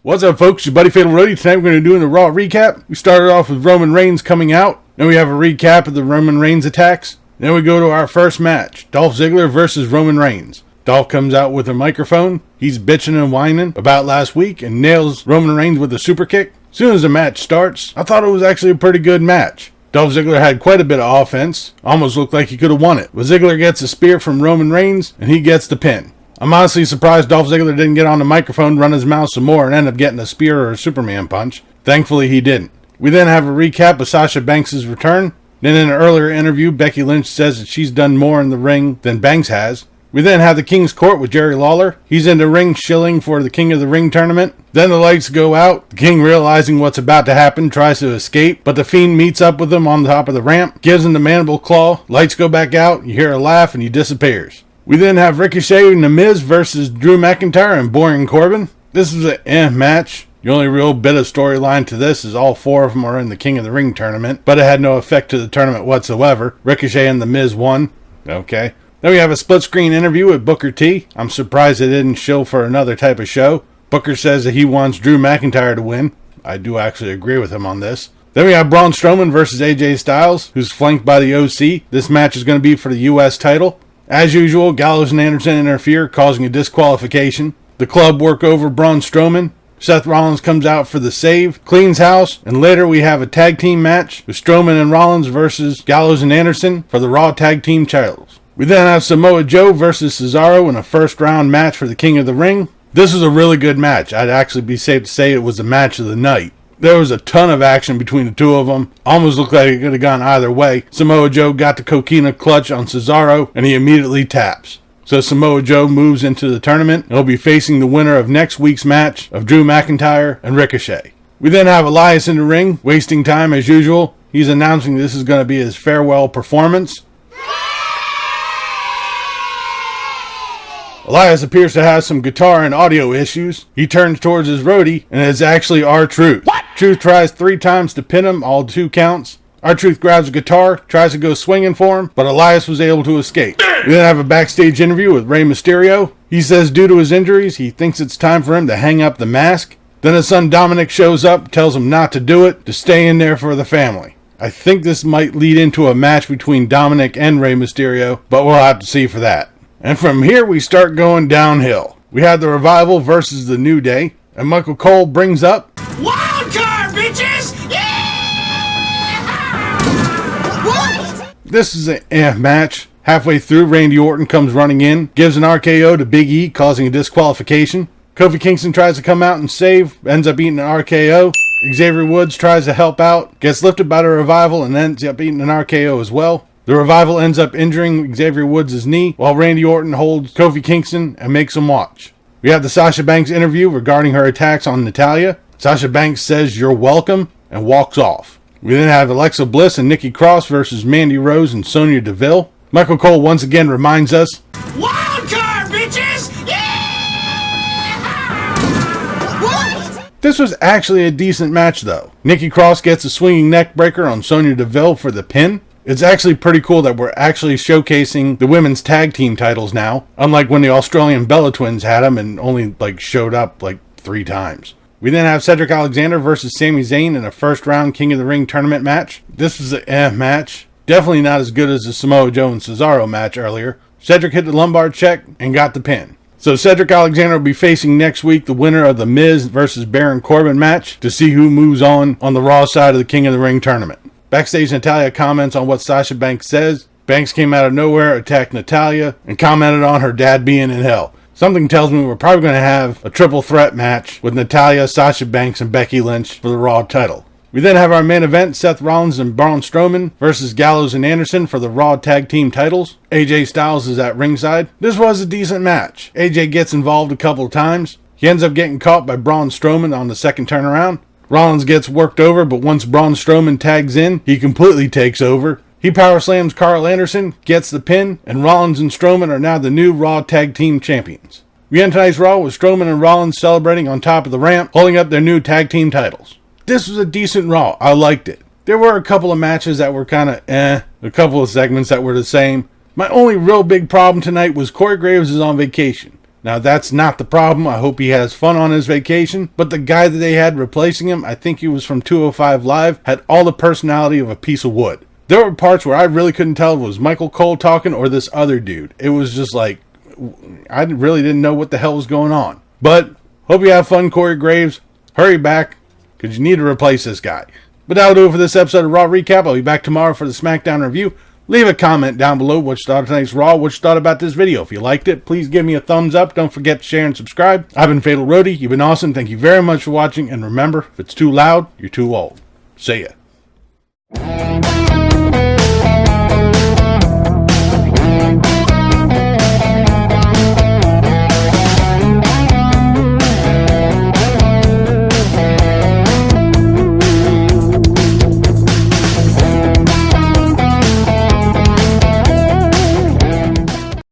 What's up, folks? Your buddy Fatalroadie. Tonight we're going to be doing the Raw recap. We started off with Roman Reigns coming out. Then we have a recap of the Roman Reigns attacks. Then we go to our first match, Dolph Ziggler versus Roman Reigns. Dolph comes out with a microphone. He's bitching and whining about last week and nails Roman Reigns with a super kick. As soon as the match starts, I thought it was actually a pretty good match. Dolph Ziggler had quite a bit of offense. Almost looked like he could have won it. But Ziggler gets a spear from Roman Reigns and he gets the pin. I'm honestly surprised Dolph Ziggler didn't get on the microphone, run his mouth some more, and end up getting a spear or a Superman punch. Thankfully, he didn't. We then have a recap of Sasha Banks' return. Then in an earlier interview, Becky Lynch says that she's done more in the ring than Banks has. We then have the King's Court with Jerry Lawler. He's in the ring shilling for the King of the Ring tournament. Then the lights go out. The King, realizing what's about to happen, tries to escape, but the Fiend meets up with him on the top of the ramp, gives him the mandible claw. Lights go back out. You hear a laugh, and he disappears. We then have Ricochet and The Miz versus Drew McIntyre and Baron Corbin. This is an match. The only real bit of storyline to this is all four of them are in the King of the Ring tournament, but it had no effect to the tournament whatsoever. Ricochet and The Miz won. Okay. Then we have a split screen interview with Booker T. I'm surprised they didn't shill for another type of show. Booker says that he wants Drew McIntyre to win. I do actually agree with him on this. Then we have Braun Strowman versus AJ Styles, who's flanked by the OC. This match is going to be for the U.S. title. As usual, Gallows and Anderson interfere, causing a disqualification. The club work over Braun Strowman. Seth Rollins comes out for the save, cleans house, and later we have a tag team match with Strowman and Rollins versus Gallows and Anderson for the Raw Tag Team titles. We then have Samoa Joe versus Cesaro in a first round match for the King of the Ring. This was a really good match. I'd actually be safe to say it was the match of the night. There was a ton of action between the two of them. Almost looked like it could have gone either way. Samoa Joe got the coquina clutch on Cesaro, and he immediately taps. So Samoa Joe moves into the tournament, and he'll be facing the winner of next week's match of Drew McIntyre and Ricochet. We then have Elias in the ring, wasting time as usual. He's announcing this is going to be his farewell performance. Elias appears to have some guitar and audio issues. He turns towards his roadie, and it's actually R-Truth. What? Truth tries 3 times to pin him, all 2 counts. R-Truth grabs a guitar, tries to go swinging for him, but Elias was able to escape. We then have a backstage interview with Rey Mysterio. He says due to his injuries, he thinks it's time for him to hang up the mask. Then his son Dominic shows up, tells him not to do it, to stay in there for the family. I think this might lead into a match between Dominic and Rey Mysterio, but we'll have to see for that. And from here, we start going downhill. We had the Revival versus the New Day, and Michael Cole brings up Wild Card, bitches! Yeah! What? This is a match. Halfway through, Randy Orton comes running in, gives an RKO to Big E, causing a disqualification. Kofi Kingston tries to come out and save, ends up eating an RKO. Xavier Woods tries to help out, gets lifted by the Revival, and ends up eating an RKO as well. The Revival ends up injuring Xavier Woods' knee, while Randy Orton holds Kofi Kingston and makes him watch. We have the Sasha Banks interview regarding her attacks on Natalya. Sasha Banks says, "You're welcome," and walks off. We then have Alexa Bliss and Nikki Cross versus Mandy Rose and Sonya Deville. Michael Cole once again reminds us, Wild Card, bitches! Yeah! What? This was actually a decent match though. Nikki Cross gets a swinging neck breaker on Sonya Deville for the pin. It's actually pretty cool that we're actually showcasing the women's tag team titles now, unlike when the Australian Bella Twins had them and only showed up 3 times. We then have Cedric Alexander versus Sami Zayn in a first round King of the Ring tournament match. This was a match. Definitely not as good as the Samoa Joe and Cesaro match earlier. Cedric hit the lumbar check and got the pin. So Cedric Alexander will be facing next week the winner of the Miz versus Baron Corbin match to see who moves on the Raw side of the King of the Ring tournament. Backstage, Natalya comments on what Sasha Banks says. Banks came out of nowhere, attacked Natalya, and commented on her dad being in hell. Something tells me we're probably going to have a triple threat match with Natalya, Sasha Banks, and Becky Lynch for the Raw title. We then have our main event, Seth Rollins and Braun Strowman versus Gallows and Anderson for the Raw Tag Team titles. AJ Styles is at ringside. This was a decent match. AJ gets involved a couple of times. He ends up getting caught by Braun Strowman on the second turnaround. Rollins gets worked over, but once Braun Strowman tags in, he completely takes over. He power slams Carl Anderson, gets the pin, and Rollins and Strowman are now the new Raw Tag Team Champions. We end tonight's Raw with Strowman and Rollins celebrating on top of the ramp, holding up their new tag team titles. This was a decent Raw. I liked it. There were a couple of matches that were kind of a couple of segments that were the same. My only real big problem tonight was Corey Graves is on vacation. Now, that's not the problem. I hope he has fun on his vacation. But the guy that they had replacing him, I think he was from 205 Live, had all the personality of a piece of wood. There were parts where I really couldn't tell if it was Michael Cole talking or this other dude. It was just like, I really didn't know what the hell was going on. But, hope you have fun, Corey Graves. Hurry back, because you need to replace this guy. But that'll do it for this episode of Raw Recap. I'll be back tomorrow for the SmackDown review. Leave a comment down below what you thought of tonight's Raw, what you thought about this video. If you liked it, please give me a thumbs up. Don't forget to share and subscribe. I've been Fatalroadie. You've been awesome. Thank you very much for watching. And remember, if it's too loud, you're too old. See ya.